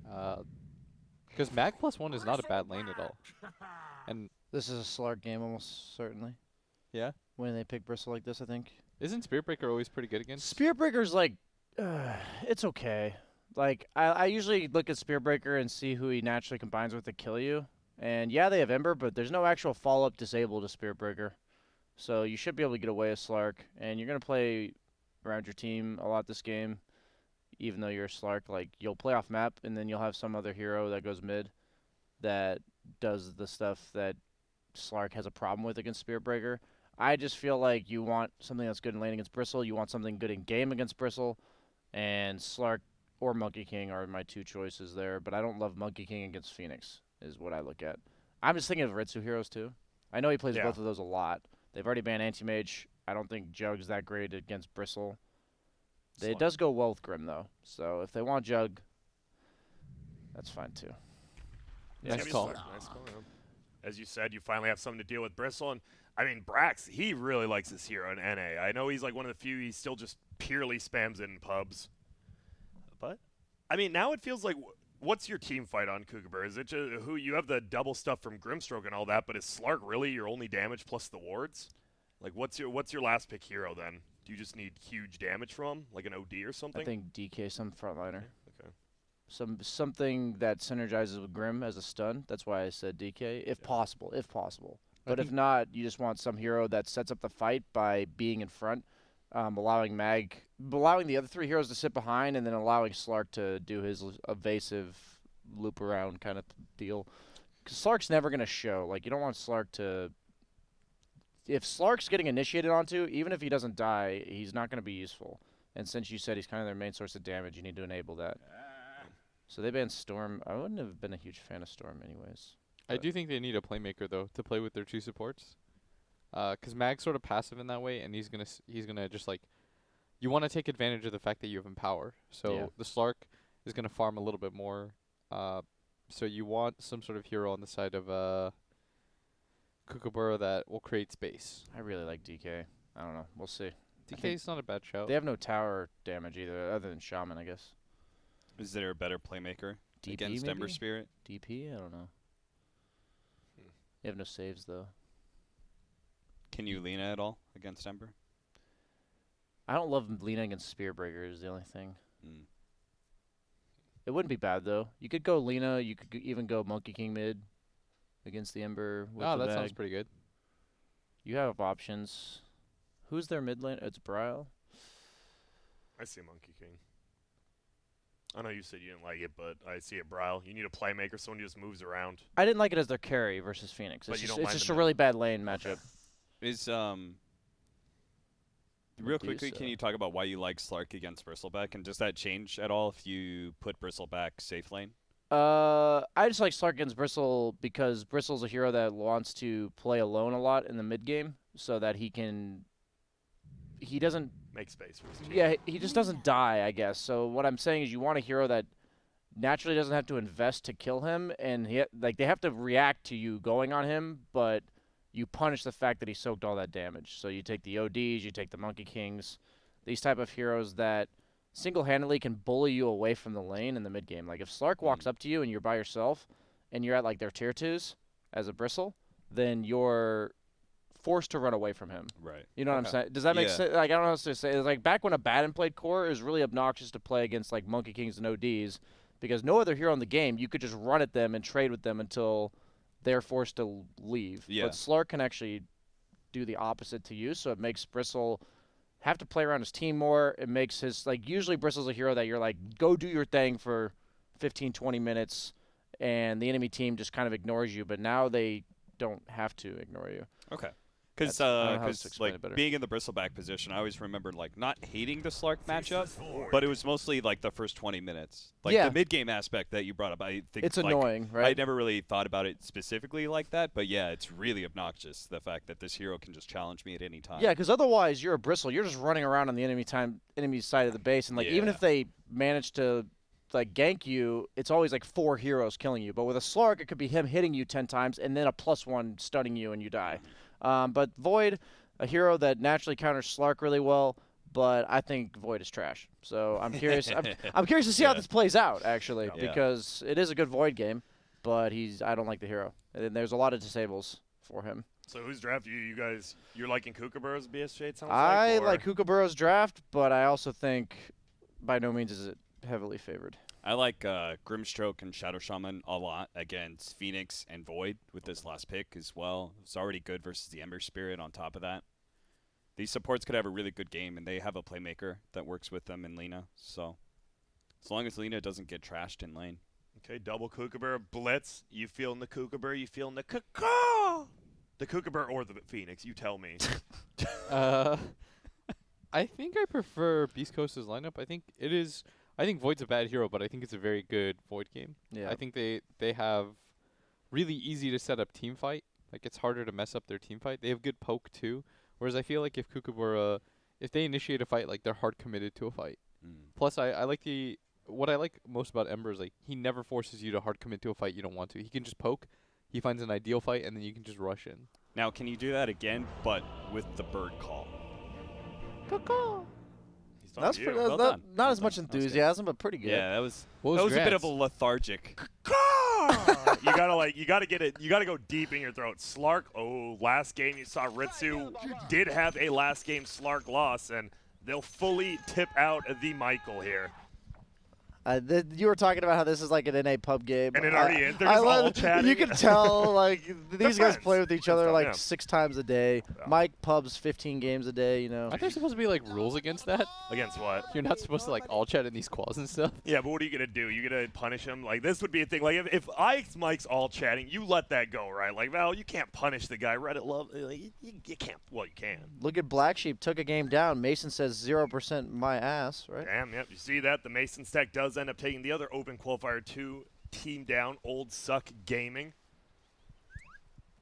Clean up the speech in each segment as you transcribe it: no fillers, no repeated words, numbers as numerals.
Because Mag +1 is not a bad lane at all. And This is a Slark game almost certainly. yeah, When they pick Bristle like this, I think. isn't Spiritbreaker always pretty good against? Spearbreaker's like, it's okay. Like, I usually look at Spearbreaker and see who he naturally combines with to kill you. And yeah, they have Ember, but there's no actual follow-up disable to Spearbreaker. So you should be able to get away with Slark. And you're going to play around your team a lot this game, even though you're a Slark. Like, you'll play off map, and then you'll have some other hero that goes mid that does the stuff that Slark has a problem with against Spearbreaker. I just feel like you want something that's good in lane against Bristle. You want something good in game against Bristle. And Slark or Monkey King are my two choices there. But I don't love Monkey King against Phoenix, is what I look at. I'm just thinking of Ritsu heroes, too. I know he plays both of those a lot. They've already banned Anti-Mage. I don't think Jug's that great against Bristle. It does go well with Grim, though. So if they want Jug, that's fine, too. Nice call. Nice call. Yeah. As you said, you finally have something to deal with Bristle. And, I mean, Brax, he really likes this hero in NA. I know he's like one of the few he still just purely spams it in pubs. But, I mean, now it feels like, what's your team fight on Kookaburra? Is it just who you have the double stuff from Grimstroke and all that, but is Slark really your only damage plus the wards? Like, what's your last pick hero then? Do you just need huge damage from him, like an OD or something? I think DK some frontliner. Okay. Something that synergizes with Grim as a stun. That's why I said DK, if possible. But if not, you just want some hero that sets up the fight by being in front, allowing the other three heroes to sit behind, and then allowing Slark to do his evasive loop around kind of deal. Because Slark's never going to show. Like, you don't want Slark to... If Slark's getting initiated onto, even if he doesn't die, he's not going to be useful. And since you said he's kind of their main source of damage, you need to enable that. So they banned Storm. I wouldn't have been a huge fan of Storm anyways. I do think they need a playmaker though to play with their two supports. Because Mag's sort of passive in that way, and he's gonna just like, you want to take advantage of the fact that you have Empower. So the Slark is gonna farm a little bit more. So you want some sort of hero on the side of Kookaburra that will create space. I really like DK. I don't know. We'll see. DK's not a bad shout. They have no tower damage either, other than Shaman, I guess. Is there a better playmaker DP against maybe? Ember Spirit? DP? I don't know. They have no saves, though. Can you Lina at all against Ember? I don't love Lina against Spearbreaker is the only thing. Mm. It wouldn't be bad, though. You could go Lina. You could even go Monkey King mid against the Ember. With Oh, the that sounds bag. pretty good. You have options. Who's their mid lane? It's Bryle. I see Monkey King. I know you said you didn't like it, but I see it, Bryle. You need a playmaker, someone who just moves around. I didn't like it as their carry versus Phoenix. But It's you just, don't it's mind just the a mid. really bad lane matchup. Is real quickly, Medusa. can you talk about why you like Slark against Bristleback, and does that change at all if you put Bristleback safe lane? I just like Slark against Bristle because Bristle's a hero that wants to play alone a lot in the mid game, so that he doesn't. Make space for his team. Yeah, he just doesn't die, I guess. So what I'm saying is, you want a hero that naturally doesn't have to invest to kill him, and they have to react to you going on him, but you punish the fact that he soaked all that damage. So you take the ODs, you take the Monkey Kings, these type of heroes that single-handedly can bully you away from the lane in the mid game. Like if Slark walks up to you and you're by yourself, and you're at like their tier 2s as a Bristle, then you're forced to run away from him. Right. You know what I'm saying? Does that make sense? Like, I don't know how to say. It's like back when Abaddon played core, it was really obnoxious to play against like Monkey Kings and ODs because no other hero in the game, you could just run at them and trade with them until they're forced to leave. Yeah. But Slark can actually do the opposite to you, so it makes Bristle have to play around his team more. It makes his, like, usually Bristle's a hero that you're like, go do your thing for 15, 20 minutes, and the enemy team just kind of ignores you, but now they don't have to ignore you. Okay. That's- I don't know how to Because explain like it better. being in the Bristleback position, I always remembered like not hating the Slark matchup, but it was mostly like the first 20 minutes. Like Yeah. the mid game aspect that you brought up, I think It's like, annoying, right? I never really thought about it specifically like that, but yeah, it's really obnoxious the fact that this hero can just challenge me at any time. Yeah, because otherwise you're a Bristle. You're just running around on the enemy side of the base, and like even Yeah. if they manage to like gank you, it's always like 4 heroes killing you. But with a Slark, it could be him hitting you 10 times and then a +1 stunning you and you die. But Void, a hero that naturally counters Slark really well, but I think Void is trash. So I'm curious. I'm curious to see how this plays out, actually, Yeah. because it is a good Void game, but I don't like the hero. And there's a lot of disables for him. So who's drafting you? You guys, you're liking Kookaburra's BSJ, it sounds I like? like Kookaburra's draft, but I also think by no means is it heavily favored. I like Grimstroke and Shadow Shaman a lot against Phoenix and Void with this last pick as well. It's already good versus the Ember Spirit on top of that. These supports could have a really good game, and they have a playmaker that works with them in Lina. So as long as Lina doesn't get trashed in lane. Okay, double Kookaburra, Blitz. You feeling the Kookaburra? You feeling the Kookaburra? The Kookaburra or the Phoenix? You tell me. I think I prefer Beast Coast's lineup. I think Void's a bad hero, but I think it's a very good Void game. Yeah. I think they have really easy to set up team fight. Like, it's harder to mess up their team fight. They have good poke too. Whereas I feel like if Kookaburra, if they initiate a fight, like, they're hard committed to a fight. Plus, I like what I like most about Ember is, like, he never forces you to hard commit to a fight you don't want to. He can just poke. He finds an ideal fight, and then you can just rush in. Now, can you do that again, but with the bird call? He's talking That's to you. Well done. not Well as much done. That was good. enthusiasm, but pretty good. Yeah, that was What was a bit Grant's? of a lethargic. You gotta get it. You gotta go deep in your throat. Slark. Oh, last game you saw Ritsu did have a last game Slark loss, and they'll fully tip out the Michael here. You were talking about how this is like an NA pub game. And it already is. They're I just all love- chatting. You can tell, like, these guys friends. play with each Good other stuff, like yeah. 6 times a day. Yeah. Mike pubs 15 games a day, you know. Aren't there supposed to be, like, rules against that? Against what? You're not supposed to, like, all chat in these quals and stuff. Yeah, but what are you gonna do? You gonna punish him? Like, this would be a thing. Like, if Mike's all chatting, you let that go, right? Like, Val, you can't punish the guy. Reddit love. Like, you can't. Well, you can. Look at Black Sheep, took a game down. Mason says 0% my ass, right? Damn, yep. You see that? The Mason stack does end up taking the other open qualifier 2 team down, Old Suck Gaming.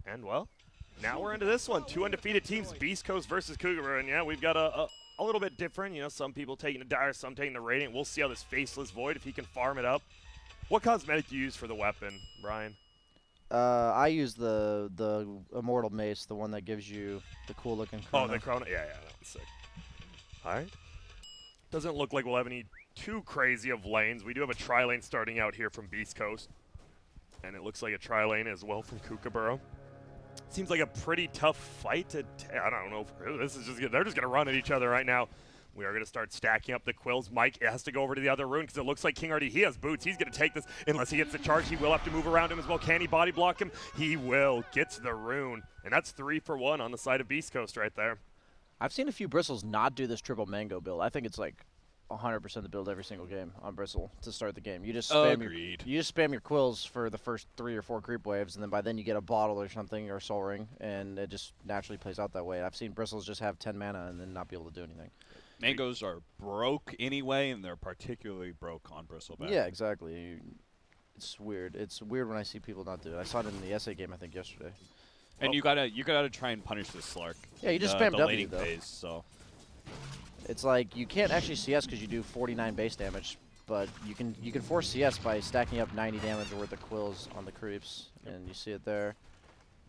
And, well, now we're into this one. 2 undefeated teams, Beast Coast versus Kookaburra. And, yeah, we've got a little bit different. You know, some people taking the Dire, some taking the Radiant. We'll see how this Faceless Void, if he can farm it up. What cosmetic do you use for the weapon, Brian? I use the Immortal Mace, the one that gives you the cool looking chrono. Oh, the Chrono. Yeah, that one's sick. All right. Doesn't look like we'll have any too crazy of lanes. We do have a tri-lane starting out here from Beast Coast. And it looks like a tri-lane as well from Kookaburra. Seems like a pretty tough fight. I don't know. This is they're just going to run at each other right now. We are going to start stacking up the quills. Mike has to go over to the other rune because it looks like King RD, he has boots. He's going to take this. Unless he gets the charge, he will have to move around him as well. Can he body block him? He will. Gets the rune. And that's 3 for 1 on the side of Beast Coast right there. I've seen a few Bristles not do this triple mango build. I think it's like 100% the build every single game on Bristle to start the game. You just spam your quills for the first 3 or 4 creep waves, and then by then you get a bottle or something or soul ring, and it just naturally plays out that way. I've seen Bristles just have 10 mana and then not be able to do anything. Mangoes are broke anyway, and they're particularly broke on Bristleback. Yeah, exactly. It's weird. It's weird when I see people not do it. I saw it in the essay game, I think, yesterday. And you gotta try and punish this Slark. Yeah, you just in spam the W, laning though. phase, so. It's like you can't actually CS because you do 49 base damage, but you can force CS by stacking up 90 damage worth of quills on the creeps, and you see it there.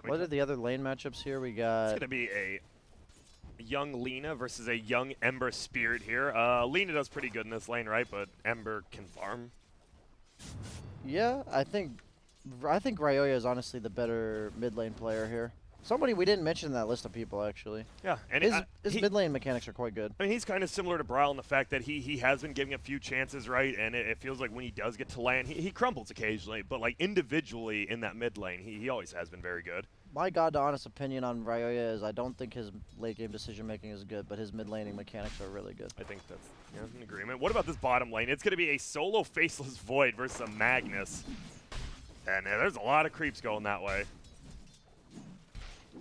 What are the other lane matchups here? We It's got going to be a young Lina versus a young Ember Spirit here. Lina does pretty good in this lane, right? But Ember can farm. yeah. I think Ryoya is honestly the better mid lane player here. Somebody we didn't mention in that list of people actually. Yeah, and His mid lane mechanics are quite good. I mean, he's kind of similar to Brawl in the fact that he has been giving a few chances, right? And it feels like when he does get to land, he crumbles occasionally. But, like, individually in that mid lane, he always has been very good. My god, honest opinion on Ryoya is I don't think his late game decision making is good, but his mid laning mechanics are really good. I think that's an agreement. What about this bottom lane? It's going to be a solo Faceless Void versus a Magnus. And there's a lot of creeps going that way.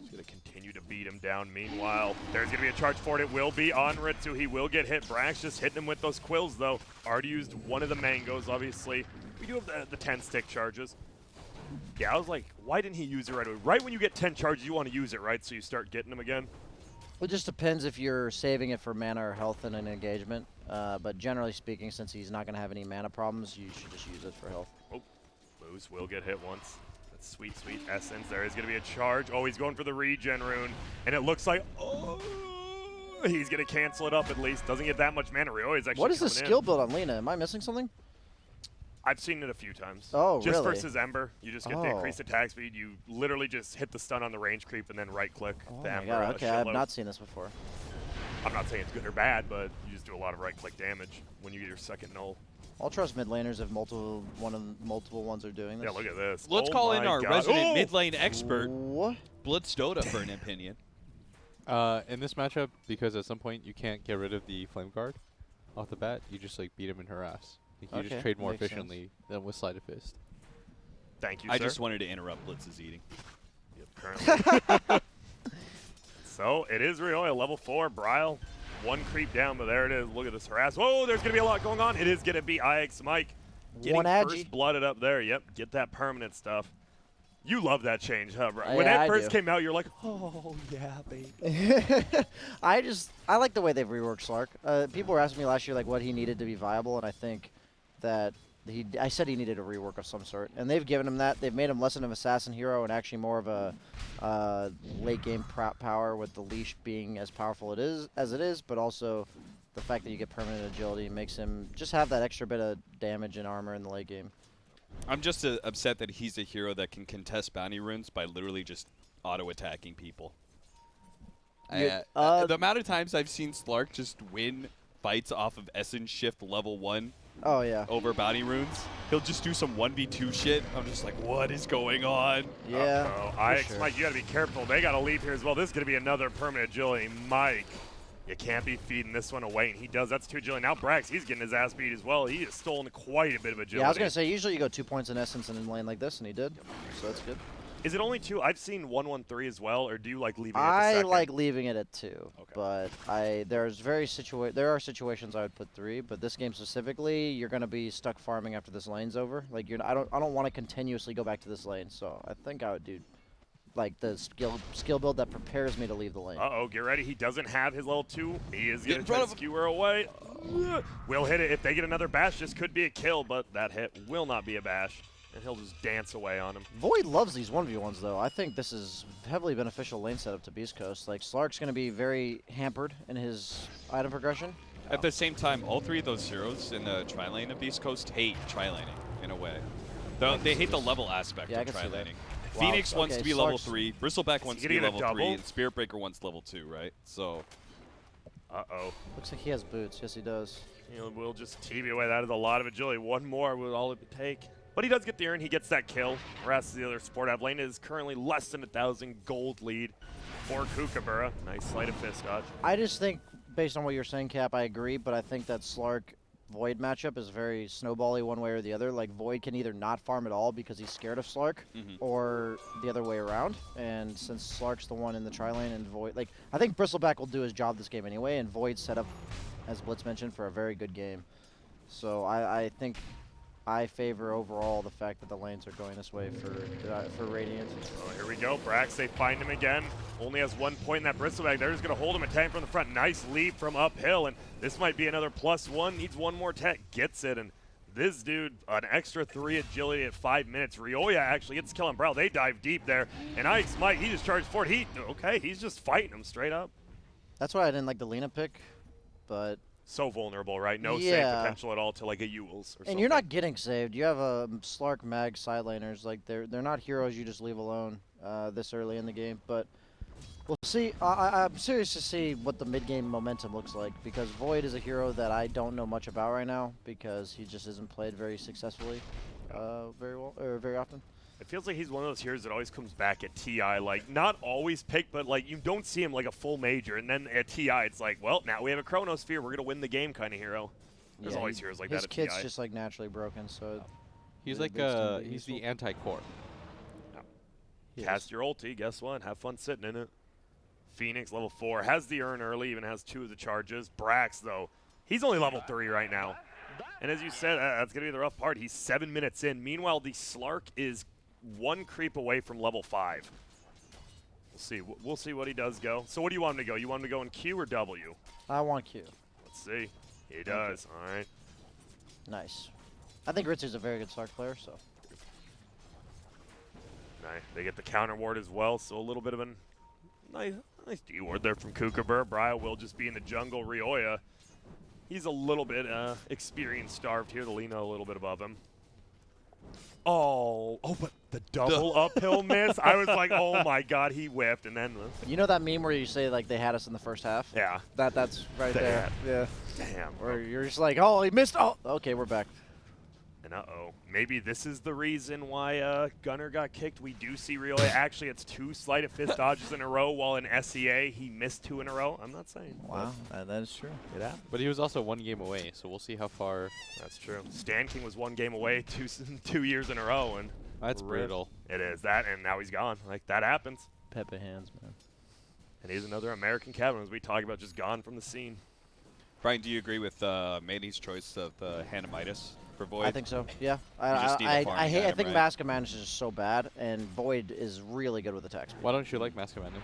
He's going to continue to beat him down. Meanwhile, there's going to be a charge for it. It will be on Ritsu. He will get hit. Brax just hitting him with those quills, though. Already used one of the mangoes, obviously. We do have the 10-stick charges. Yeah, I was like, why didn't he use it right away? Right when you get 10 charges, you want to use it, right? So you start getting them again. It just depends if you're saving it for mana or health in an engagement. But generally speaking, since he's not going to have any mana problems, you should just use it for health. Oh, Moose will get hit once. That's sweet, sweet essence. There is going to be a charge. Oh, he's going for the regen rune. And it looks like, oh, He's going to cancel it up at least. Doesn't get that much mana. Ryo is actually What is the coming skill in. build on Lina? Am I missing something? I've seen it a few times. Oh, just really? versus Ember. You just get the increased attack speed. You literally just hit the stun on the range creep and then right-click Oh the my Ember. god, okay, I have shitload. not seen this before. I'm not saying it's good or bad, but you just do a lot of right-click damage when you get your second null. I'll trust mid laners if multiple ones are doing this. Yeah, look at this. Let's Oh call in my our God. resident Oh! mid lane expert, What? Blitz Dota, for an opinion. In this matchup, because at some point you can't get rid of the flame guard off the bat, you just like beat him and harass. Like, you Okay, just trade more makes sense. efficiently than with Sleight of Fist. Thank you, I sir. just wanted to interrupt Blitz's eating. Yep, currently. So it is Ryo at level 4. Bryle, one creep down, but there it is. Look at this harass. Whoa, there's going to be a lot going on. It is going to be IX Mike getting One agi. first blooded up there. Yep, get that permanent stuff. You love that change, huh, bro? When Yeah, that I first do. came out, you're like, oh, yeah, baby. I like the way they've reworked Slark. People were asking me last year like what he needed to be viable, and I think that I said he needed a rework of some sort, and they've given him that. They've made him less of an assassin hero and actually more of a late game prop power, with the leash being as powerful as it is, but also the fact that you get permanent agility makes him just have that extra bit of damage and armor in the late game. I'm just upset that he's a hero that can contest bounty runes by literally just auto-attacking people. The amount of times I've seen Slark just win fights off of Essence Shift level 1 Oh yeah. over bounty runes, he'll just do some 1v2 shit. I'm just like, what is going on? Yeah. Uh-oh. for IX sure. Mike, you got to be careful. They got to leave here as well. This is going to be another permanent agility. Mike, you can't be feeding this one away, and he does. That's 2 agility. Now Brax, he's getting his ass beat as well. He has stolen quite a bit of agility. Yeah, I was gonna say usually you go 2 points in essence in a lane like this, and he did, so that's good. Is it only 2? I've seen 1-1-3 as well, or do you like leaving it at the I second? like leaving it at 2, Okay. but there are situations I would put 3, but this game specifically, you're gonna be stuck farming after this lane's over. Like I don't want to continuously go back to this lane, so I think I would do like the skill build that prepares me to leave the lane. Uh-oh, get ready. He doesn't have his level 2. He is Get going in to try front to of skewer away. Will hit it. If they get another bash, this could be a kill, but that hit will not be a bash, and he'll just dance away on him. Void loves these 1v1s though. I think this is heavily beneficial lane setup to Beast Coast. Like Slark's gonna be very hampered in his item progression. At the same time, all 3 of those heroes in the tri-lane of Beast Coast hate tri-laning in a way. They hate the level aspect Yeah, I of can see that. tri-laning. Wow, Phoenix wants okay, to be level Slark's- 3, Bristleback wants to he be gonna level get a 3, double? and Spiritbreaker wants level 2, right? So Uh-oh. Looks like he has boots. Yes, he does. We'll just TV away. That is a lot of agility. One more will all it would take. But he does get the urn. He gets that kill. Whereas the other support out lane is currently less than 1,000 gold lead for Kookaburra. Nice sleight of fist dodge. I just think, based on what you're saying, Cap, I agree, but I think that Slark Void matchup is very snowbally one way or the other. Like, Void can either not farm at all because he's scared of Slark, or the other way around. And since Slark's the one in the tri-lane and Void, like, I think Bristleback will do his job this game anyway, and Void's set up, as Blitz mentioned, for a very good game. So I think I favor overall the fact that the lanes are going this way for Radiant. Oh, here we go. Brax, they find him again. Only has 1 point in that Bristleback. They're just going to hold him a tank from the front. Nice lead from uphill, and this might be another +1. Needs 1 more tech. Gets it, and this dude, an extra 3 agility at 5 minutes. Ryoya actually gets the kill on Brow. They dive deep there, and Ike's Mike, he just charged forward. He's just fighting him straight up. That's why I didn't like the Lina pick, but... So vulnerable, right? No save Yeah. potential at all to like a Yules or something. And you're not getting saved. You have a Slark Mag side laners. Like they're not heroes you just leave alone this early in the game. But we'll see. I'm serious to see what the mid game momentum looks like, because Void is a hero that I don't know much about right now because he just isn't played very successfully, very often. It feels like he's one of those heroes that always comes back at TI, like not always picked, but like you don't see him like a full major, and then at TI it's like, well, now we have a Chronosphere, we're gonna win the game kind of hero. There's Yeah, always heroes like his that at kit's TI. just like naturally broken, so He's The like boots can be he's the useful. anti-core. he is. Cast your ulti, guess what? Have fun sitting in it. Phoenix, level 4, has the urn early, even has 2 of the charges. Brax, though, he's only level 3 right now. And as you said, that's going to be the rough part. He's 7 minutes in. Meanwhile, the Slark is 1 creep away from level 5. We'll see. We'll see what he does go. So what do you want him to go? You want him to go in Q or W? I want Q. Let's see. He does. All right. Nice. I think Ritsu's a very good Slark player, so. Nice. They get the counter ward as well, so a little bit of a nice, Nice D-ward there from Kookaburra. Brio will just be in the jungle. Rioya, he's a little bit experience starved here. The Lina a little bit above him. Oh, but the double uphill miss. I was like, oh my god, he whiffed, and then. You know that meme where you say like they had us in the first half? Yeah. That's right there. Yeah. Damn. Or you're just like, oh, he missed. Oh, okay, we're back. And maybe this is the reason why Gunner got kicked. We do see Rioya. Actually, it's 2 sleight of fist dodges in a row, while in SEA he missed 2 in a row. I'm not saying. Wow, that is true. It happened. But he was also 1 game away, so we'll see how far. That's true. Stan King was 1 game away 2 years in a row, and That's brutal. it is that, and now he's gone. Like, that happens. Pepe hands, man. And he's another American Kevin, as we talk about, just gone from the scene. Brian, do you agree with Manny's choice of Hannah Midas for Void? I think so. Yeah. just need a farming I item, think right? Mask of Madness is just so bad, and Void is really good with attack speed. Why don't you like Mask of Madness?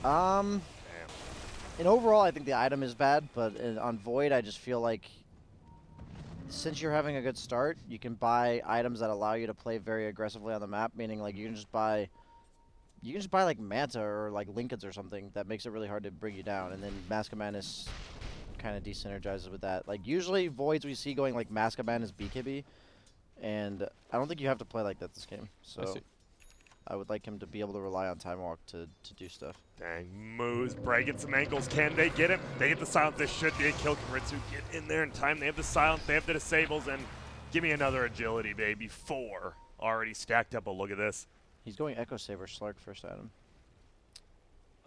Damn. And overall, I think the item is bad, but on Void, I just feel like since you're having a good start, you can buy items that allow you to play very aggressively on the map. Meaning, like you can just buy like Manta or like Lincolns or something that makes it really hard to bring you down, and then Mask of Madness kind of desynergizes with that. Like usually Voids we see going like Mask of Madness BKB, and I don't think you have to play like that this game. So I would like him to be able to rely on Time Walk to do stuff. Dang, moves, breaking some ankles. Can they get him? They get the silence. This should be a kill. Karitsu get in there in time. They have the silence. They have the disables. And give me another agility, baby. 4 already stacked up. Oh, look at this. He's going Echo Saber Slark first item.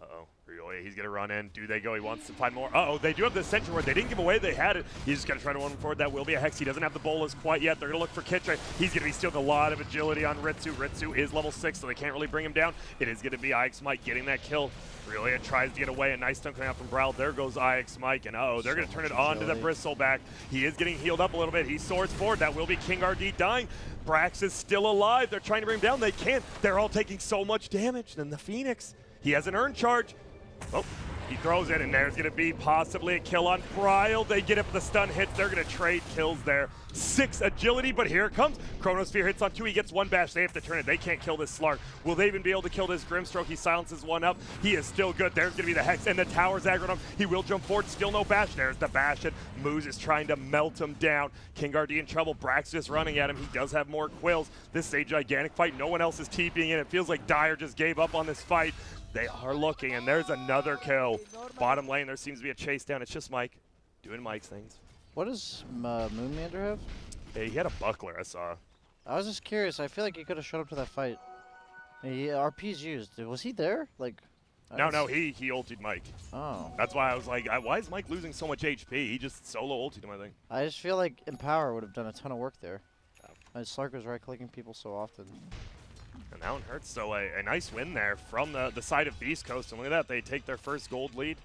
Uh-oh. Rioya, he's going to run in. Do they go? He wants to find more. Uh-oh, they do have the Sentry Ward. They didn't give away. They had it. He's just going to try to run forward. That will be a Hex. He doesn't have the Bolas quite yet. They're going to look for Kitche. He's going to be stealing a lot of agility on Ritsu. Ritsu is level 6, so they can't really bring him down. It is going to be IX Mike getting that kill. Rioya tries to get away. A nice stun coming out from Browl. There goes IX Mike. And they're going to turn it on to the Bristleback. He is getting healed up a little bit. He soars forward. That will be King RD dying. Brax is still alive. They're trying to bring him down. They can't. They're all taking so much damage. Then the Phoenix. He has an earn charge. Oh, he throws it, and there's going to be possibly a kill on Bryle. They get it for the stun hits. They're going to trade kills there. 6 agility, but here it comes. Chronosphere hits on 2. He gets 1 bash. They have to turn it. They can't kill this Slark. Will they even be able to kill this Grimstroke? He silences 1 up. He is still good. There's going to be the Hex, and the tower's aggroed him. He will jump forward. Still no bash. There's the bash, and Moose is trying to melt him down. King RD in trouble. Brax is running at him. He does have more quills. This is a gigantic fight. No one else is TPing in. It feels like Dyer just gave up on this fight. They are looking, and there's another kill. Bottom lane, there seems to be a chase down. It's just Mike doing Mike's things. What does Moonmander have? Hey, he had a buckler, I saw. I was just curious. I feel like he could have showed up to that fight. RP's used. Was he there? Like. No, he ultied Mike. Oh. That's why I was like, why is Mike losing so much HP? He just solo ultied him, I think. I just feel like Empower would have done a ton of work there. Slark was right-clicking people so often. And that one hurts. So a nice win there from the side of Beast Coast. And look at that, they take their first gold lead.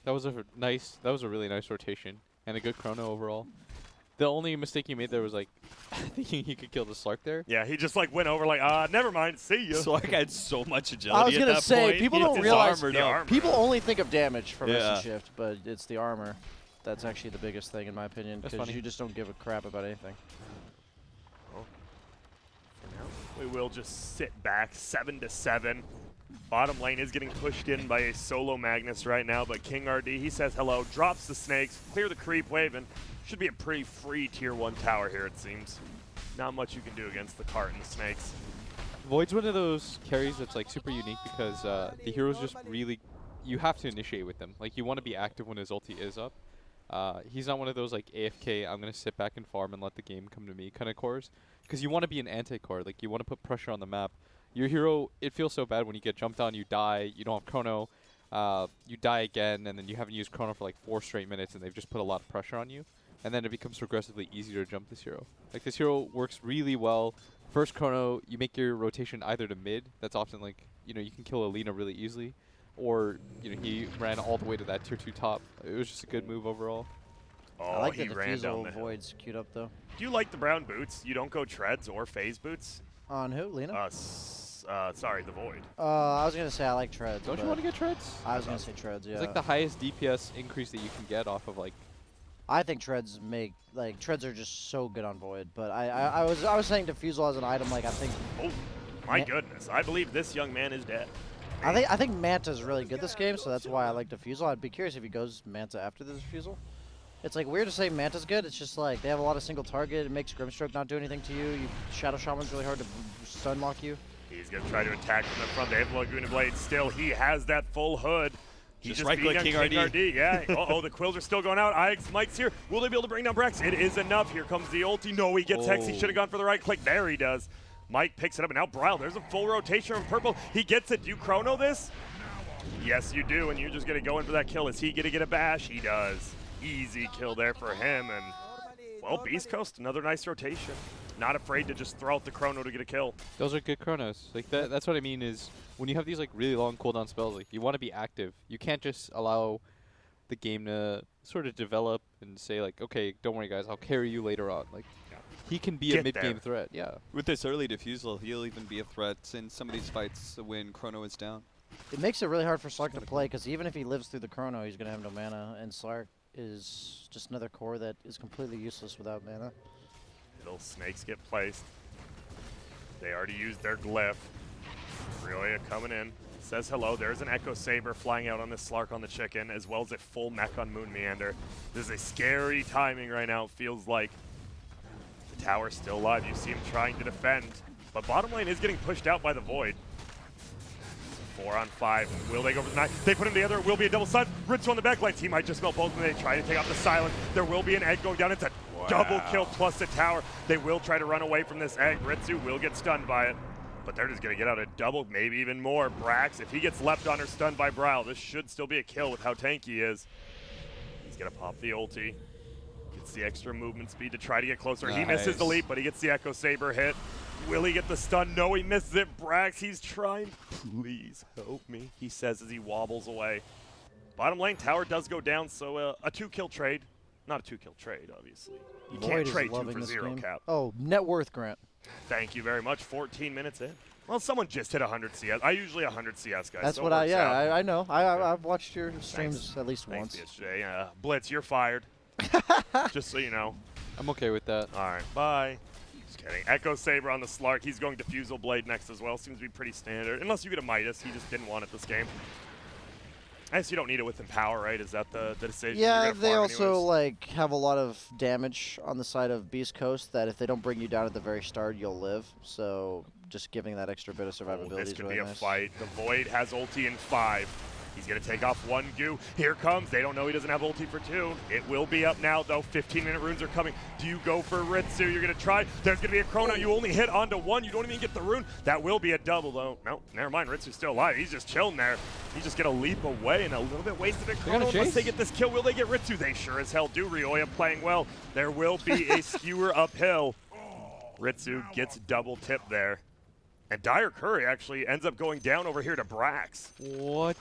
That was a really nice rotation and a good chrono overall. The only mistake he made there was like thinking he could kill the Slark there. Yeah, he just like went over like, never mind, see you. Slark had so much agility. I was gonna say, point. people don't realize people up. only think of damage from instant shift, but it's the armor. That's actually the biggest thing in my opinion, because you just don't give a crap about anything. We will just sit back 7-7. Bottom lane is getting pushed in by a solo Magnus right now, but King RD, he says hello, drops the snakes, clear the creep wave, and should be a pretty free tier 1 tower here, it seems. Not much you can do against the cart and the snakes. Void's one of those carries that's like super unique because the heroes just really, you have to initiate with them. Like you want to be active when his ulti is up. He's not one of those like AFK, I'm going to sit back and farm and let the game come to me kind of cores. Because you want to be an anti-core, like you want to put pressure on the map. Your hero, it feels so bad when you get jumped on, you die, you don't have chrono, you die again, and then you haven't used chrono for like 4 straight minutes, and they've just put a lot of pressure on you. And then it becomes progressively easier to jump this hero. Like this hero works really well. First chrono, you make your rotation either to mid. That's often like, you can kill Alina really easily. Or, he ran all the way to that tier 2 top. It was just a good move overall. Oh, I like he the ran down the Diffusal Void's queued up though. Do you like the brown boots? You don't go treads or phase boots? On who, Lena? Sorry, the Void. I was gonna say I like treads. Don't you want to get treads? I was gonna say treads. Yeah. It's like the highest DPS increase that you can get off of like. I think treads treads are just so good on Void, but I was saying Diffusal as an item, like I think. Oh, my goodness! I believe this young man is dead. I think Manta's really good this game, so that's why I like Diffusal. I'd be curious if he goes Manta after the Diffusal. It's like weird to say Manta's good. It's just like they have a lot of single target. It makes Grimstroke not do anything to you. Shadow Shaman's really hard to stun lock you. He's going to try to attack from the front. They have Laguna Blade still. He has that full hood. He's just right-click King RD. Yeah. Uh-oh, the Quills are still going out. Ix Mike's here. Will they be able to bring down Brax? It is enough. Here comes the ulti. No, he gets Hex. He should have gone for the right click. There he does. Mike picks it up, and now Bryle. There's a full rotation from purple. He gets it. Do you chrono this? Yes, you do, and you're just going to go in for that kill. Is he going to get a bash? He does. Easy kill there for him, and, well, Beast Coast, another nice rotation. Not afraid to just throw out the chrono to get a kill. Those are good chronos. Like that's what I mean is when you have these like really long cooldown spells, like you want to be active. You can't just allow the game to sort of develop and say like, okay, don't worry guys, I'll carry you later on. Like he can be a mid-game threat. Yeah. With this early Diffusal, he'll even be a threat in some of these fights when chrono is down. It makes it really hard for Slark to play because even if he lives through the chrono, he's gonna have no mana, and Slark is just another core that is completely useless without mana. Little snakes get placed. They already used their glyph. Rioya coming in. Says hello. There's an Echo Saber flying out on this Slark on the chicken, as well as a full mech on Moon Meander. This is a scary timing right now. It feels like the tower's still alive. You see him trying to defend, but bottom lane is getting pushed out by the Void. 4 on 5. Will they go for the 9? They put him together. It will be a double stun. Ritsu on the back lines. He might just smell both of them. They try to take out the silence. There will be an egg going down. It's a double kill plus the tower. They will try to run away from this egg. Ritsu will get stunned by it, but they're just going to get out a double, maybe even more. Brax, if he gets left on or stunned by Bryle, this should still be a kill with how tanky he is. He's going to pop the ulti. Gets the extra movement speed to try to get closer. Nice. He misses the leap, but he gets the Echo Saber hit. Will he get the stun? No, he misses it. Brax, he's trying. Please help me, he says as he wobbles away. Bottom lane tower does go down, so a 2-kill trade. Not a 2-kill trade, obviously. You can't trade 2 for 0 cap. Oh, net worth, Grant. Thank you very much. 14 minutes in. Well, someone just hit 100 CS. I usually 100 CS, guys. That's so what I know. I've watched your streams at least once. Thanks, BSJ. Blitz, you're fired. Just so you know. I'm okay with that. All right, bye. Just kidding. Echo Saber on the Slark. He's going Diffusal Blade next as well. Seems to be pretty standard. Unless you get a Midas. He just didn't want it this game. I guess you don't need it with Empower, right? Is that the decision? Yeah, they also like have a lot of damage on the side of Beast Coast that if they don't bring you down at the very start, you'll live. So just giving that extra bit of survivability is really nice. This could be a fight. The Void has ulti in 5. He's going to take off 1 goo. Here comes. They don't know he doesn't have ulti for 2. It will be up now, though. 15-minute runes are coming. Do you go for Ritsu? You're going to try. There's going to be a chrono. You only hit onto 1. You don't even get the rune. That will be a double, though. No, never mind. Ritsu's still alive. He's just chilling there. He's just going to leap away and a little bit wasted a chrono. Unless they get this kill, will they get Ritsu? They sure as hell do. Rioya playing well. There will be a skewer uphill. Ritsu gets double tip there. And Dire Curry actually ends up going down over here to Brax. What?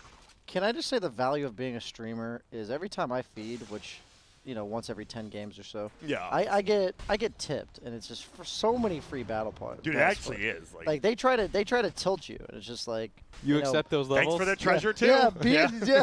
Can I just say the value of being a streamer is every time I feed, which, you know, once every 10 games or so, yeah, I get tipped, and it's just for so many free battle points. Dude, it actually is. Like they try to tilt you, and it's just like you accept those levels. Thanks for the treasure too. Yeah,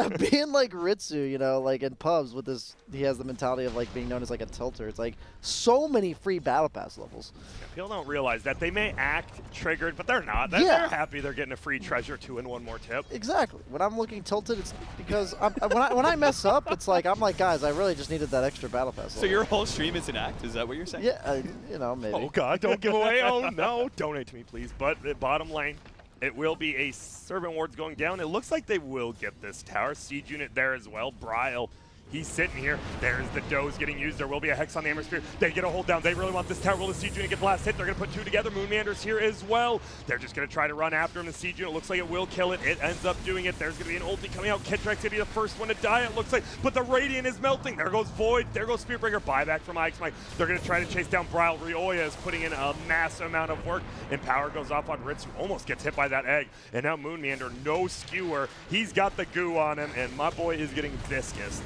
being like Ritsu, you know, like in pubs with this, he has the mentality of like being known as like a tilter. It's like so many free battle pass levels. Yeah, people don't realize that they may act triggered, but they're not. They're happy they're getting a free treasure 2 and 1 more tip. Exactly. When I'm looking tilted, it's because when I mess up, it's like I'm like, guys, I really just needed that extra battle pass. So your whole stream is an act? Is that what you're saying? Yeah, you know, maybe. Oh God, don't give away. Oh no, donate to me, please. But the bottom lane, it will be a Servant Ward's going down. It looks like they will get this tower. Siege unit there as well. Bryle, he's sitting here. There's the Doze getting used. There will be a Hex on the Hammer Spear. They get a hold down. They really want this tower. Will the Siege unit get the last hit? They're going to put 2 together. Moon Meander's here as well. They're just going to try to run after him. The Siege unit looks like it will kill it. It ends up doing it. There's going to be an ulti coming out. Kitrak's going to be the first one to die, it looks like. But the Radiant is melting. There goes Void. There goes Spearbreaker. Buyback from Ix Mike. They're going to try to chase down Bryle. Rioya is putting in a massive amount of work. And power goes off on Ritsu. Almost gets hit by that egg. And now Moon Meander, no skewer. He's got the goo on him. And my boy is getting viscous.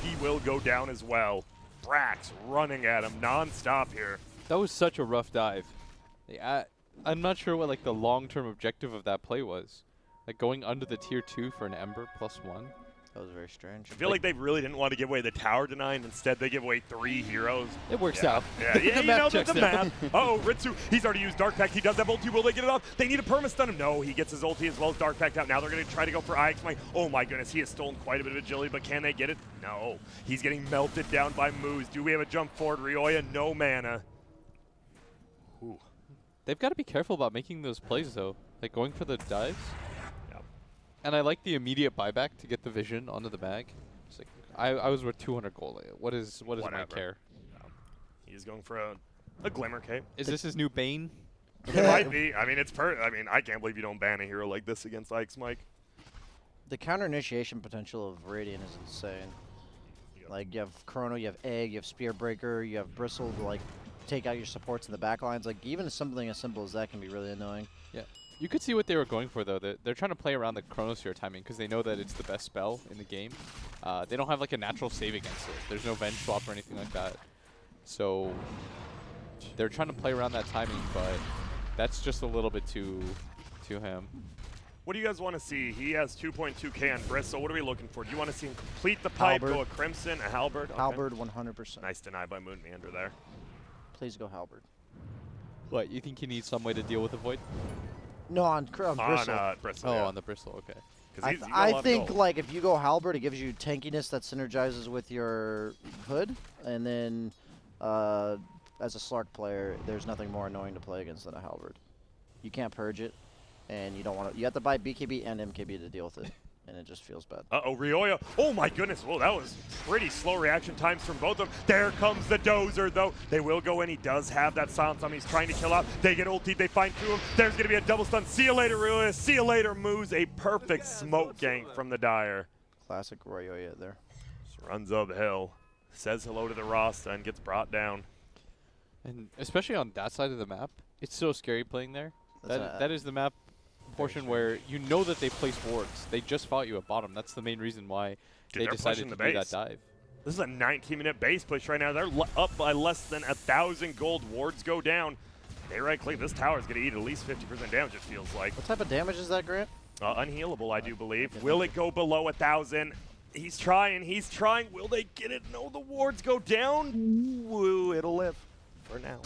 He will go down as well. Brax running at him non-stop here. That was such a rough dive. I'm not sure what like the long-term objective of that play was. Like going under the tier 2 for an Ember +1. That was very strange. I feel like they really didn't want to give away the tower to 9. Instead, they give away 3 heroes. It works Yeah. out. Yeah, yeah, The you math know, checks the out. math. Oh, Ritsu, he's already used Dark Pact. He does have ulti. Will they get it off? They need a perma-stun him. No, he gets his ulti as well as Dark Pact out. Now they're going to try to go for IX. Oh my goodness, he has stolen quite a bit of agility, but can they get it? No. He's getting melted down by Moose. Do we have a jump forward? Ryoya, no mana. Ooh. They've got to be careful about making those plays, though. Like, going for the dives. Yep. And I like the immediate buyback to get the vision onto the bag. It's like, I was worth 200 gold. What is my Whatever. care? He's going for a Glimmer Cape. Is this his new Bane? It might be. I mean, I can't believe you don't ban a hero like this against Ike's Mike. The counter initiation potential of Radiant is insane. Yep. Like, you have Chrono, you have Egg, you have Spear Breaker, you have Bristle to, like, take out your supports in the back lines. Like, even something as simple as that can be really annoying. Yeah. You could see what they were going for, though. They're trying to play around the Chronosphere timing because they know that it's the best spell in the game. They don't have, like, a natural save against it. There's no Venge swap or anything like that. So they're trying to play around that timing, but that's just a little bit too him. What do you guys want to see? He has 2.2k on Bristle. What are we looking for? Do you want to see him complete the pipe, Halberd. go a Crimson, a Halberd? Okay. Halberd, 100%. Nice deny by Moon Meander there. Please go Halberd. What, you think he needs some way to deal with the Void? No, on Bristle. On Bristle, Oh, yeah. on the Bristle, okay. 'Cause I, he's got a I lot of think, gold. like, if you go Halberd, it gives you tankiness that synergizes with your Hood. And then, as a Slark player, there's nothing more annoying to play against than a Halberd. You can't purge it, and you don't want to. You have to buy BKB and MKB to deal with it, and it just feels bad. Uh-oh, Ryoya. Oh, my goodness. Whoa, that was pretty slow reaction times from both of them. There comes the Dozer, though. They will go in. He does have that silence on him. He's trying to kill out. They get ultied. They find through him. There's going to be a double stun. See you later, Ryoya. See you later, Moose. A perfect smoke gank from the Dire. Classic Ryoya there. Just runs uphill. Says hello to the Rasta and gets brought down. And especially on that side of the map, it's so scary playing there. That's That is the map portion where you know that they place wards. They just fought you at bottom. That's the main reason why Dude, they they're decided pushing to the do that base. dive. This is a 19-minute base push right now. They're up by less than 1,000 gold. Wards go down. They right-click. This tower is going to eat at least 50% damage, it feels like. What type of damage is that, Grant? Unhealable, I do believe. Will it go below 1,000? He's trying. He's trying. Will they get it? No, the wards go down. Woo, it'll live for now.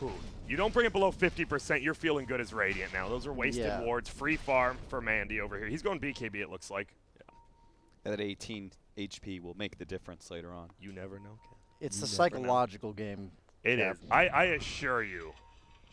Ooh. You don't bring it below 50%, you're feeling good as Radiant now. Those are wasted Yeah. wards. Free farm for Mandy over here. He's going BKB, it looks like. Yeah. That 18 HP will make the difference later on. You never know, Ken. It's You the never know. psychological game. It Yeah. is. I assure you,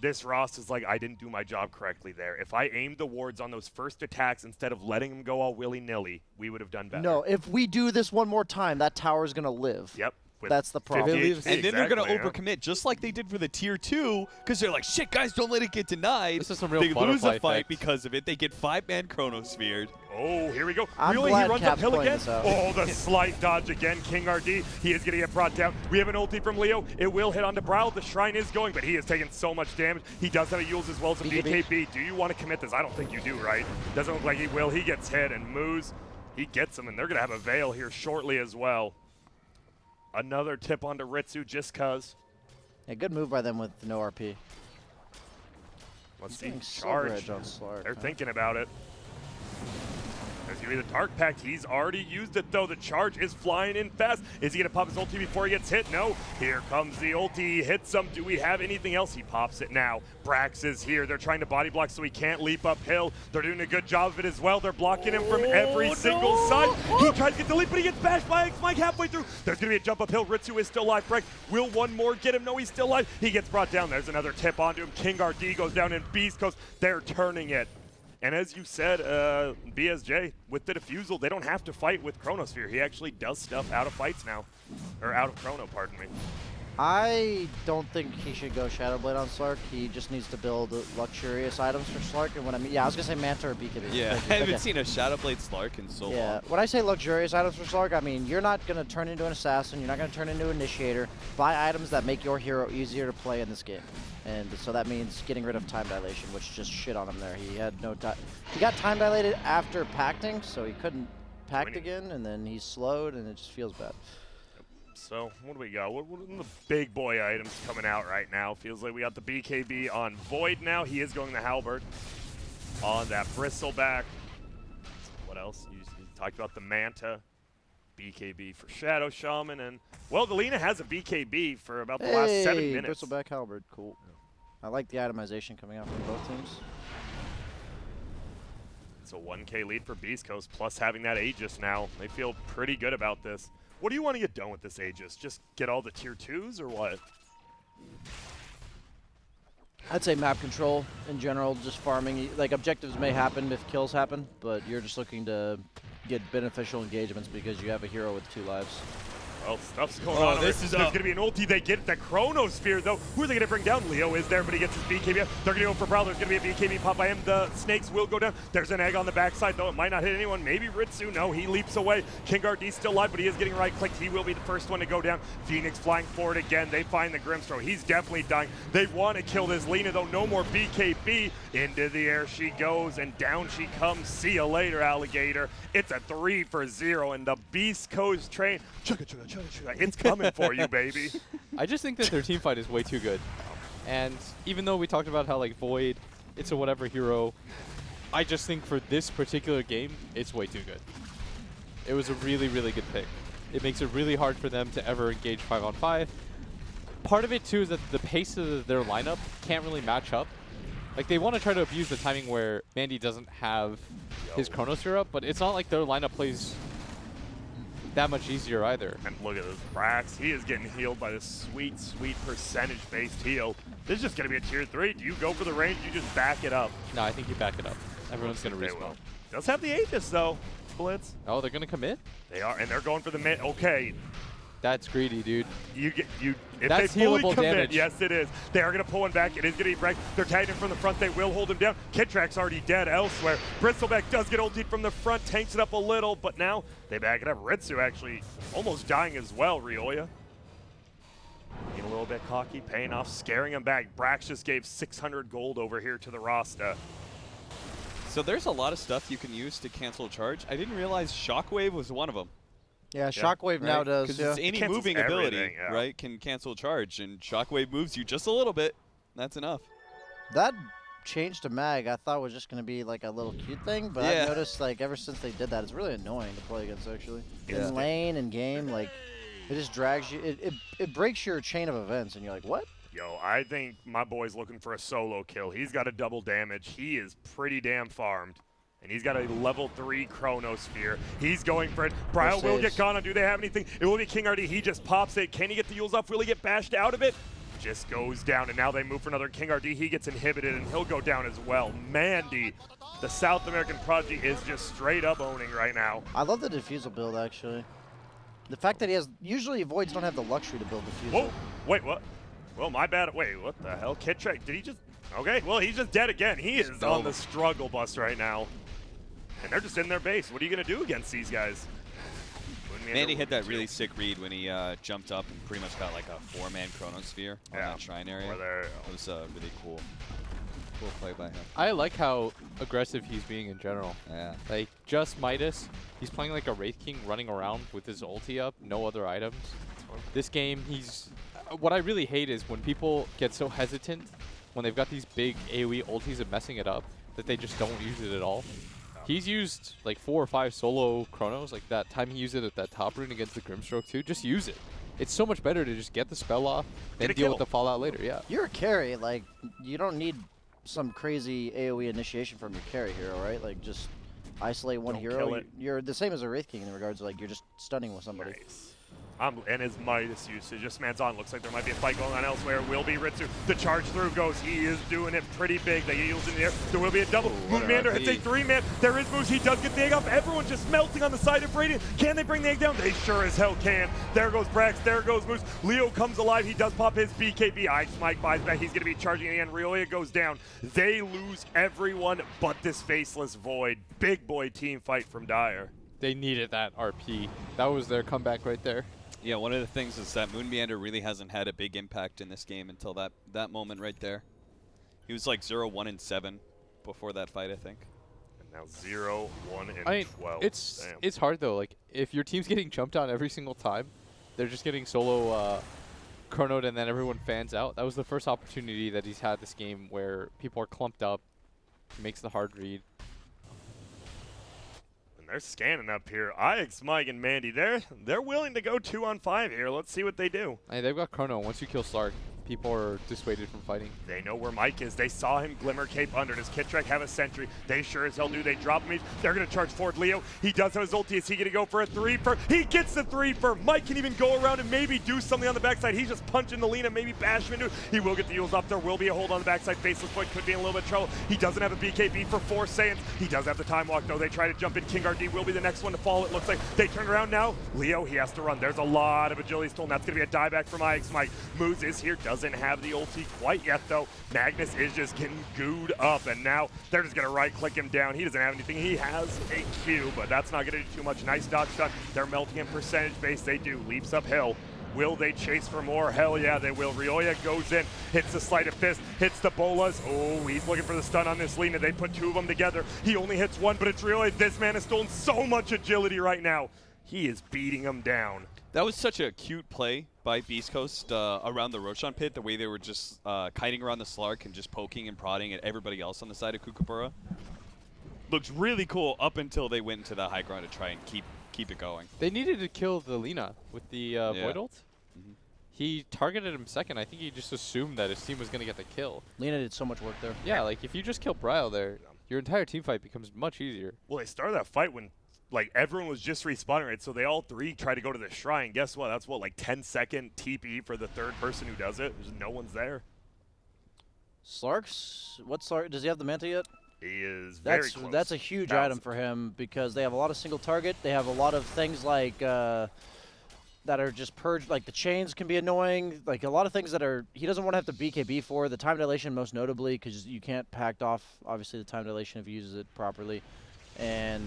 this Ross is like, I didn't do my job correctly there. If I aimed the wards on those first attacks instead of letting them go all willy-nilly, we would have done better. No, if we do this one more time, that tower is going to live. Yep. With That's the problem. 50 And HP, And then they're going to exactly, yeah. overcommit, just like they did for the tier 2, because they're like, shit, guys, don't let it get denied. This is some real They lose butterfly a fight effect. because of it. They get 5-man Chronosphered. Oh, here we go. I'm really, glad he runs Cap's uphill playing again. this out. Oh, the slight dodge again. King RD, he is going to get brought down. We have an ulti from Leo. It will hit onto Browl. The Shrine is going, but he is taking so much damage. He does have a Yules as well as a BKB. BKB. Do you want to commit this? I don't think you do, right? Doesn't look like he will. He gets hit and moves. He gets him, and they're going to have a Veil here shortly as well. Another tip onto Ritsu just cuz. A good move by them with no RP. Let's see. Doing Silver Charge. Edge on Slark, They're huh? thinking about it. There's going to be the Dark Pact. He's already used it, though. The charge is flying in fast. Is he going to pop his ulti before he gets hit? No. Here comes the ulti. He hits him. Do we have anything else? He pops it now. Brax is here. They're trying to body block so he can't leap uphill. They're doing a good job of it as well. They're blocking him from every single side. He tries to get the leap, but he gets bashed by X-Mike halfway through. There's going to be a jump uphill. Ritsu is still alive. Brax, will one more get him? No, he's still alive. He gets brought down. There's another tip onto him. King RD goes down in Beast Coast. They're turning it. And as you said, BSJ, with the defusal, they don't have to fight with Chronosphere. He actually does stuff out of fights now. Or out of Chrono, pardon me. I don't think he should go Shadowblade on Slark. He just needs to build luxurious items for Slark. And when I mean, yeah, I was gonna say Manta or BKB. Yeah, Thank you. I haven't Okay. seen a Shadowblade Slark in so Yeah, long. when I say luxurious items for Slark, I mean you're not gonna turn into an assassin. You're not gonna turn into an initiator. Buy items that make your hero easier to play in this game. And so that means getting rid of time dilation, which just shit on him there. He had no time. He got time dilated after pacting, so he couldn't pact again, and then he slowed, and it just feels bad. So, what do we got? What are the big boy items coming out right now? Feels like we got the BKB on Void now. He is going the Halberd on that Bristleback. What else? Talked about the Manta, BKB for Shadow Shaman, and, well, Galena has a BKB for about the last 7 minutes. Bristleback Halberd, cool. I like the itemization coming out from both teams. It's a 1K lead for Beast Coast, plus having that Aegis now. They feel pretty good about this. What do you want to get done with this Aegis? Just get all the tier 2s or what? I'd say map control in general, just farming. Like, objectives may happen if kills happen, but you're just looking to get beneficial engagements because you have a hero with 2 lives. Well, stuff's going on. There's going to be an ulti. They get the Chronosphere, though. Who are they going to bring down? Leo is there, but he gets his BKB up. They're going to go for Brawl. There's going to be a BKB pop by him. The snakes will go down. There's an egg on the backside, though. It might not hit anyone. Maybe Ritsu. No, he leaps away. KingRD still alive, but he is getting right-clicked. He will be the first one to go down. Phoenix flying forward again. They find the Grimstro. He's definitely dying. They want to kill this Lina, though. No more BKB. Into the air she goes, and down she comes. See you later, alligator. It's a 3-for-0, and the Beast Coast train. Chugga, chugga, chugga, chugga. It's coming for you, baby. I just think that their team fight is way too good. And even though we talked about how, like, Void, it's a whatever hero, I just think for this particular game, it's way too good. It was a really, really good pick. It makes it really hard for them to ever engage 5-on-5. Part of it, too, is that the pace of their lineup can't really match up. Like, they want to try to abuse the timing where Mandy doesn't have his Chronosphere up, but it's not like their lineup plays that much easier either. And look at this Brax. He is getting healed by this sweet, sweet percentage-based heal. This is just going to be a tier 3. Do you go for the range? You just back it up. No, I think you back it up. Everyone's going to respawn. Does have the Aegis, though, Blitz. Oh, they're going to commit? They are, and they're going for the mid. Okay. That's greedy, dude. If That's they fully healable commit, damage. yes, it is. They are going to pull one back. It is going to be Brax. They're tagging him from the front. They will hold him down. Kidtrack's already dead elsewhere. Bristleback does get ultied from the front, tanks it up a little, but now they back it up. Ritsu actually almost dying as well, Rioya. Being a little bit cocky, paying off, scaring him back. Brax just gave 600 gold over here to the Rasta. So there's a lot of stuff you can use to cancel a charge. I didn't realize Shockwave was one of them. Yeah, Shockwave now does. Because Yeah. it's any Cancels moving ability, everything, yeah. right, can cancel a charge, and Shockwave moves you just a little bit. That's enough. That change to mag I thought was just going to be like a little cute thing, but Yeah. I've noticed like ever since they did that, it's really annoying to play against actually. Yeah. In lane and game, like it just drags you. It breaks your chain of events, and you're like, what? Yo, I think my boy's looking for a solo kill. He's got a double damage. He is pretty damn farmed. And he's got a level 3 Chronosphere. He's going for it. Brile will get gone on. Do they have anything? It will be KingRD. He just pops it. Can he get the Yules off? Will he get bashed out of it? Just goes down, and now they move for another KingRD. He gets inhibited, and he'll go down as well. Mandy, the South American prodigy, is just straight up owning right now. I love the Diffusal build, actually. The fact that he has... Usually Voids don't have the luxury to build Diffusal. Whoa, wait, what? Well, my bad. Wait, what the hell? Kidtrack, did he just... Okay, well, he's just dead again. He is on the struggle bus right now. And they're just in their base. What are you going to do against these guys? Mandy hit that really sick read when he jumped up and pretty much got like a 4-man Chronosphere on that shrine area. It was really cool. Cool play by him. I like how aggressive he's being in general. Yeah. Like, just Midas, he's playing like a Wraith King running around with his ulti up, no other items. This game, he's... What I really hate is when people get so hesitant when they've got these big AoE ultis and messing it up that they just don't use it at all. He's used like 4 or 5 solo Chronos, like that time he used it at that top rune against the Grimstroke too. Just use it. It's so much better to just get the spell off and deal with the fallout later, yeah. You're a carry, like, you don't need some crazy AoE initiation from your carry hero, right? Like, just isolate one hero. You're the same as a Wraith King in regards to, like, you're just stunning with somebody. Nice. And his Midas usage. This man's on. Looks like there might be a fight going on elsewhere. Will be Ritsu. The charge through goes. He is doing it pretty big. The heals in the air. There will be a double. Moonmander hits a 3-man. There is moves. He does get the egg off. Everyone's just melting on the side of Radiant. Can they bring the egg down? They sure as hell can. There goes Brax. There goes Moose. Leo comes alive. He does pop his BKB. Ice Mike buys back. He's going to be charging again. Rioya goes down. They lose everyone but this faceless Void. Big boy team fight from Dire. They needed that RP. That was their comeback right there. Yeah, one of the things is that Moonmeander really hasn't had a big impact in this game until that moment right there. He was like 0-1-7 before that fight, I think. And now 0-1-12. It's hard though. Like if your team's getting jumped on every single time, they're just getting solo chronoed and then everyone fans out. That was the first opportunity that he's had this game where people are clumped up. He makes the hard read. They're scanning up here. Ix, Mike, and Mandy, they're willing to go 2-on-5 here. Let's see what they do. Hey, they've got Chrono. Once you kill Slark, people are dissuaded from fighting. They know where Mike is. They saw him glimmer cape under. Does Kitrek have a sentry? They sure as hell do. They drop him. They're going to charge forward. Leo, he does have his ulti. Is he going to go for a 3-fer? He gets the 3-fer. Mike can even go around and maybe do something on the backside. He's just punching the Lina, maybe bash him into it. He will get the Eels up. There will be a hold on the backside. Faceless Void could be in a little bit of trouble. He doesn't have a BKB for 4 Saiyans. He does have the time walk, though. They try to jump in. King RD will be the next one to fall. It looks like they turn around now. Leo, he has to run. There's a lot of agility stolen. That's going to be a dieback from Ix. Mike moves is here. Doesn't have the ulti quite yet, though. Magnus is just getting gooed up, and now they're just going to right-click him down. He doesn't have anything. He has a Q, but that's not going to do too much. Nice dodge stun. They're melting in percentage base. They do. Leaps uphill. Will they chase for more? Hell yeah, they will. Ryoya goes in, hits the sleight of fist, hits the bolas. Oh, he's looking for the stun on this Lina. They put 2 of them together. He only hits 1, but it's Ryoya. This man has stolen so much agility right now. He is beating him down. That was such a cute play by Beast Coast around the Roshan pit, the way they were just kiting around the Slark and just poking and prodding at everybody else on the side of Kookaburra. Looks really cool up until they went into the high ground to try and keep it going. They needed to kill the Lina with the Void ult. He targeted him second. I think he just assumed that his team was going to get the kill. Lina did so much work there. Yeah, like if you just kill Bryle there, your entire team fight becomes much easier. Well, they started that fight when like everyone was just respawning, right? So they all 3 try to go to the shrine. Guess what? That's what, like 10-second TP for the 3rd person who does it. There's no one's there. Slark's, what Slark, does he have the Manta yet? He is very close. That's a huge item for him because they have a lot of single target. They have a lot of things like that are just purged, like the chains can be annoying. Like a lot of things that are, he doesn't want to have to BKB for. The time dilation most notably because you can't pact off, obviously, the time dilation if he uses it properly. And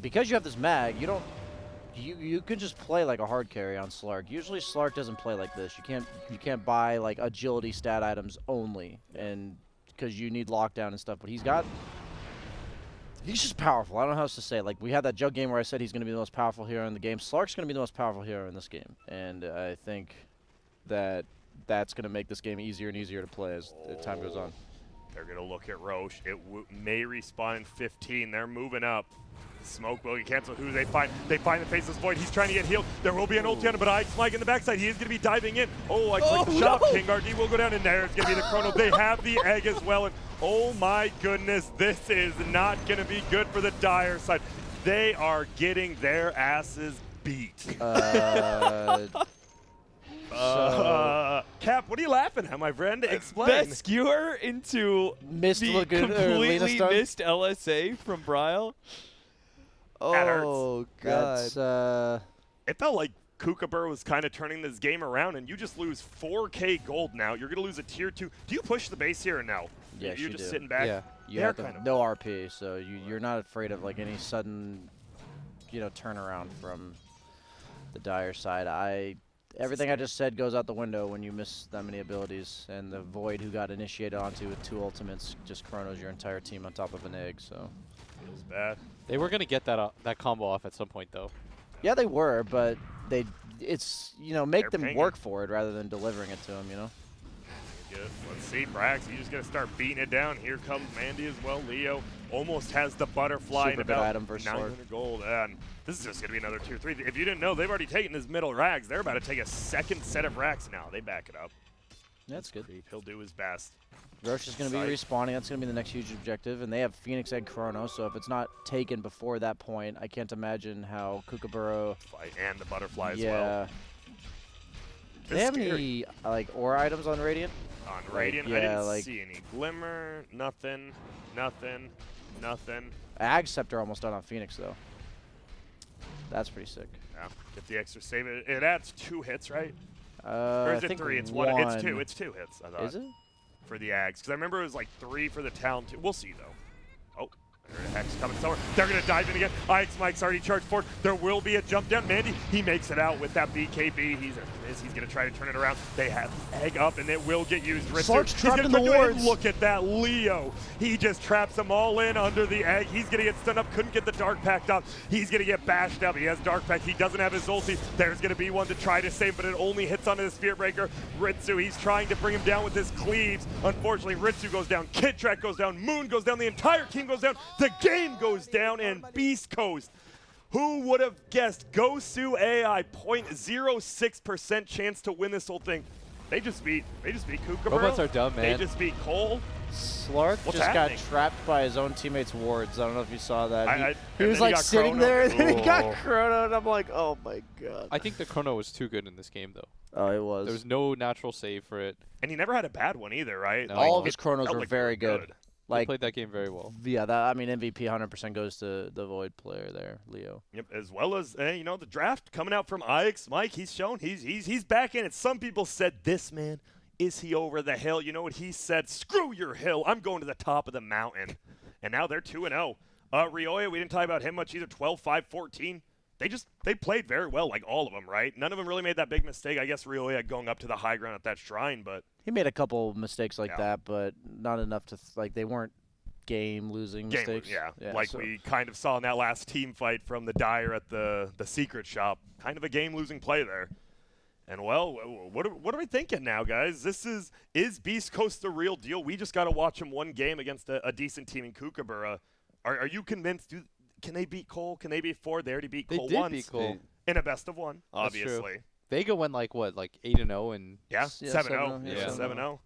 because you have this mag, you can just play like a hard carry on Slark. Usually Slark doesn't play like this. You can't buy like agility stat items only, and because you need lockdown and stuff. But he's just powerful. I don't know how else to say it. Like we had that Jug game where I said he's going to be the most powerful hero in the game. Slark's going to be the most powerful hero in this game, and I think that's going to make this game easier and easier to play as time goes on. They're going to look at Roche. It may respawn in 15. They're moving up. Smoke will cancel. Who do they find? They find the Faceless Void. He's trying to get healed. There will be an ulti on him, but Ike's flag in the backside. He is going to be diving in. Oh, I clicked the shot. King RD will go down, and there's going to be the chrono. They have the egg as well, and oh my goodness, this is not going to be good for the Dire side. They are getting their asses beat. Cap, what are you laughing at, my friend? Explain. That skewer into the completely missed LSA from Bryle. That Oh, hurts. God. It felt like Kookaburra was kind of turning this game around, and you just lose 4K gold now. You're going to lose a tier 2. Do you push the base here or no? Yes, You're you just do. sitting back? Yeah. You have no RP, so you're not afraid of like any sudden, turnaround from the Dire side. Everything I just said goes out the window when you miss that many abilities, and the Void who got initiated onto with 2 ultimates just chronos your entire team on top of an egg. So Feels bad. They were going to get that combo off at some point, though. yeah, they were, but it's make them pinging. work for it rather than delivering it to them. Good. Let's see, Brax. He's just going to start beating it down. Here comes Mandy as well. Leo almost has the butterfly Super in good about item versus 900 gold. And this is just going to be another tier 3. If you didn't know, they've already taken his middle rags. They're about to take a second set of racks now. They back it up. That's good. He'll do his best. Roche is going to be respawning. That's going to be the next huge objective. And they have Phoenix Egg Chrono, so if it's not taken before that point, I can't imagine how Kookaburra... And the butterfly as well. Yeah. Do they have any aura items on Radiant? On Radiant, I didn't see any. Glimmer, nothing. Ag Scepter almost done on Phoenix, though. That's pretty sick. Yeah, get the extra save. It adds 2 hits, right? Or is it 3? It's 1. It's 2. It's 2 hits, I thought. Is it? For the Ags. Because I remember it was like 3 for the Talon. We'll see, though. Oh, Hex coming somewhere. They're going to dive in again. Mike's already charged forward. There will be a jump down. Mandy, he makes it out with that BKB. He's going to try to turn it around. They have egg up, and it will get used. Slark's trapped in the wards. Look at that, Leo. He just traps them all in under the egg. He's going to get stunned up. Couldn't get the Dark Pact up. He's going to get bashed up. He has Dark Pact. He doesn't have his ulti. There's going to be one to try to save, but it only hits onto the Spirit Breaker. Ritsu, he's trying to bring him down with his cleaves. Unfortunately, Ritsu goes down. Kid Track goes down. Moon goes down. The entire team goes down. The game goes down, and Beast Coast, who would have guessed Gosu AI 0.06% chance to win this whole thing? They just beat Kookaburra. Robots are dumb, man. They just beat Cole. Slark What's just happening? got trapped by his own teammates' wards. I don't know if you saw that. He and was then like he got sitting chronoed. there, and then he got Oh. chronoed, and I'm like, oh my god. I think the chrono was too good in this game, though. Oh, it was. There was no natural save for it. And he never had a bad one either, right? No. All of It his chronos felt were like very they were good. They Like, played that game very well. yeah, that I mean, MVP 100% goes to the Void player there, Leo. Yep, as well as the draft coming out from Ix. Mike, he's shown he's back in it. Some people said, this man, is he over the hill? You know what he said? Screw your hill. I'm going to the top of the mountain. And now they're 2-0. Rioya, we didn't talk about him much either. 12-5-14. They played very well, like all of them, right? None of them really made that big mistake. I guess Rioya going up to the high ground at that shrine, but He made a couple mistakes like Yeah. that, but not enough to like they weren't game-losing mistakes. like so- we kind of saw in that last team fight from the Dire at the secret shop. Kind of a game-losing play there. And well, what are we thinking now, guys? Is Beast Coast the real deal? We just got to watch them one game against a decent team in Kookaburra. Are you convinced? Can they beat Cole? Can they beat Ford? They already beat They Cole did once beat Cole. in a best of one, That's true. obviously. Vega went like 8-0, and Yeah, Yeah, 7-0. 7-0, yeah, 7-0.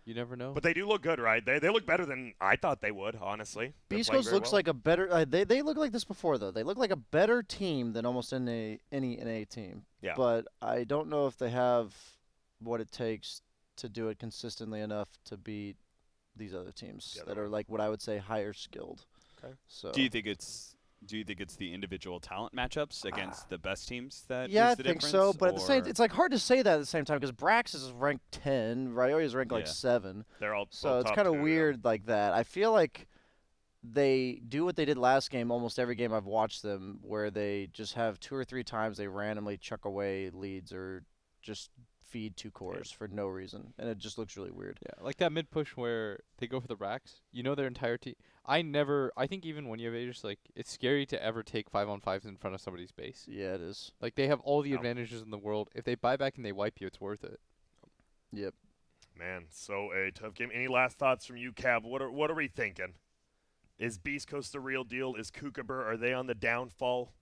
you never know. But they do look good, right? They look better than I thought they would, honestly. They're Beast playing Coast very looks well. like a better. They look like this before though. They look like a better team than almost any NA team. Yeah. But I don't know if they have what it takes to do it consistently enough to beat these other teams Yeah, that they're- are like what I would say higher skilled. Okay. So Do you think it's the individual talent matchups against the best teams that yeah, I is the think difference? so. But at the same, or- it's like hard to say that at the same time because Brax is ranked 10, Ryoya is ranked like Yeah. 7. They're all So both it's top kind of 2, yeah. weird like that. I feel like they do what they did last game almost every game I've watched them, where they just have 2 or 3 times they randomly chuck away leads or just feed 2 cores for no reason, and it just looks really weird. Yeah, like that mid push where they go for the racks. You know their entire team. I think even when you have Aegis, like it's scary to ever take 5-on-5s in front of somebody's base. Yeah, it is. Like they have all the No. advantages in the world. If they buy back and they wipe you, it's worth it. Yep. Man, so a tough game. Any last thoughts from you, Cav? What are we thinking? Is Beast Coast the real deal? Is Kookaburra, are they on the downfall?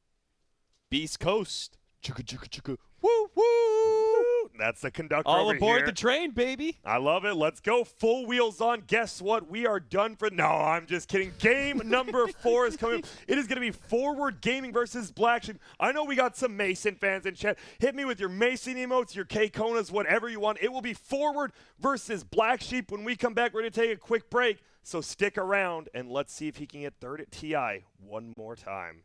Beast Coast. Chugga, chugga, chugga. Woo woo! That's the conductor All over aboard here. the train, baby. I love it. Let's go. Full wheels on. Guess what? We are done for. No, I'm just kidding. Game number 4 is coming. It is going to be Forward Gaming versus Black Sheep. I know we got some Mason fans in chat. Hit me with your Mason emotes, your K-Konas, whatever you want. It will be Forward versus Black Sheep. When we come back, we're going to take a quick break. So stick around, and let's see if he can get third at TI one more time.